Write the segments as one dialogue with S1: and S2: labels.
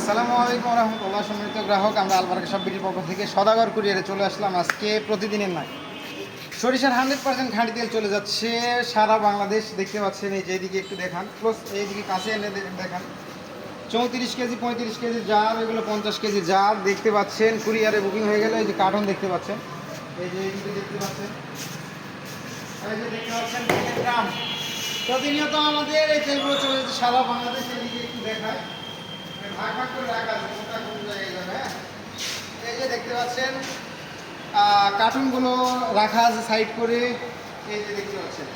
S1: আসসালামু আলাইকুম রহমতুল্লাহ। সম্মানিত গ্রাহক, আমরা আলবারাকা সব বিটির পক্ষ থেকে সদাগর কুরিয়ারে চলে আসলাম। আজকে প্রতিদিনের নয়, সরিষার 100% খাঁটি তেল চলে যাচ্ছে সারা বাংলাদেশ। দেখতে পাচ্ছেন, এই যে এদিকে একটু দেখান, প্লাস এইদিকে কাছে এনে দেখান। 34 কেজি 35 কেজি জার, এগুলো 50 কেজি জার দেখতে পাচ্ছেন। কুরিয়ারে বুকিং হয়ে গেলে এই যে কার্টন দেখতে পাচ্ছেন, এই যে এইদিকে দেখতে পাচ্ছেন, এই যে দেখতে পাচ্ছেন গ্রাম। প্রতিনিয়ত আমাদের এই তেলগুলো চলে যাচ্ছে সারা বাংলাদেশ। এদিকে একটু দেখায়, ভাগ ভাগ করে রাখা আছে, কোনটা কোন জায়গায় যাবে। হ্যাঁ, এই যে দেখতে পাচ্ছেন কার্টুনগুলো রাখা আছে সাইড করে। এই যে দেখতে পাচ্ছেন,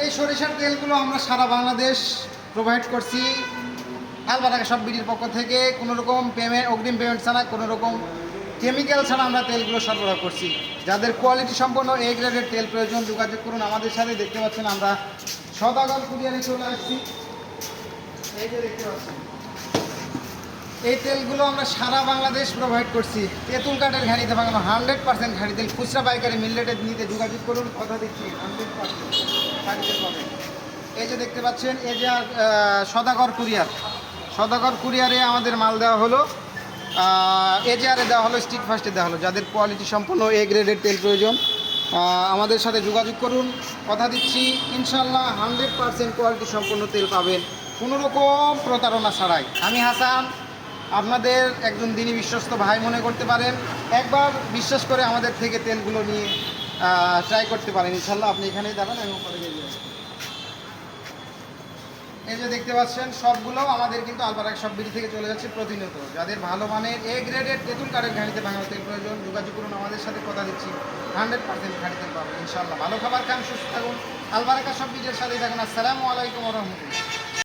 S1: এই সরিষার তেলগুলো আমরা সারা বাংলাদেশ প্রোভাইড করছি আলবারাকা সব বিটির পক্ষ থেকে। কোনো রকম পেমেন্ট, অগ্রিম পেমেন্ট ছাড়া, কোনো রকম কেমিক্যাল ছাড়া আমরা তেলগুলো সরবরাহ করছি। যাদের কোয়ালিটি সম্পন্ন এ গ্রেডের তেল প্রয়োজন, যোগাযোগ করুন আমাদের সাথে। দেখতে পাচ্ছেন আমরা সদাগর কুরিয়ারে চলে আসছি। এই যে দেখতে পাচ্ছেন, এই তেলগুলো আমরা সারা বাংলাদেশ প্রোভাইড করছি। তেঁতুল কাঠের ঘানিতে বানানো 100% ঘানি তেল। খুচরা পাইকারি মিললেটের নিতে যোগাযোগ করুন, কথা দিচ্ছি 100% ঘানি তেল পাবেন। এই যে দেখতে পাচ্ছেন, এই যে সদাগর কুরিয়ার, সদাগর কুরিয়ারে আমাদের মাল দেওয়া হলো। এজেআরে দেওয়া হলো, স্ট্রিট ফাস্টে দেওয়া হলো। যাদের কোয়ালিটি সম্পন্ন এ গ্রেডের তেল প্রয়োজন, আমাদের সাথে যোগাযোগ করুন, কথা দিচ্ছি ইনশাল্লাহ 100% কোয়ালিটি সম্পন্ন তেল পাবেন, কোনো রকম প্রতারণা ছাড়াই। আমি হাসান, আপনাদের একজন দিনী বিশ্বস্ত ভাই মনে করতে পারেন। একবার বিশ্বাস করে আমাদের থেকে তেলগুলো নিয়ে ট্রাই করতে পারেন ইনশাল্লাহ। আপনি এখানেই দাঁড়ান, আমি উপরে গিয়ে যাবেন। এই যে দেখতে পাচ্ছেন, সবগুলো আমাদের কিন্তু আলবারাকা সব বিটি থেকে চলে যাচ্ছে প্রতিনিয়ত। যাদের ভালো মানের এ গ্রেডের তেঁতুল কাঠের ঘানিতে ভাঙা তেল প্রয়োজন, যোগাযোগ করুন আমাদের সাথে, কথা দিচ্ছি 100% ঘানি তেল পাবেন ইনশাল্লাহ। ভালো খাবার খান, সুস্থ থাকুন, আলবারাকা সব বিটির সাথেই থাকুন। আসসালামু আলাইকুম রহমতুল্লাহ।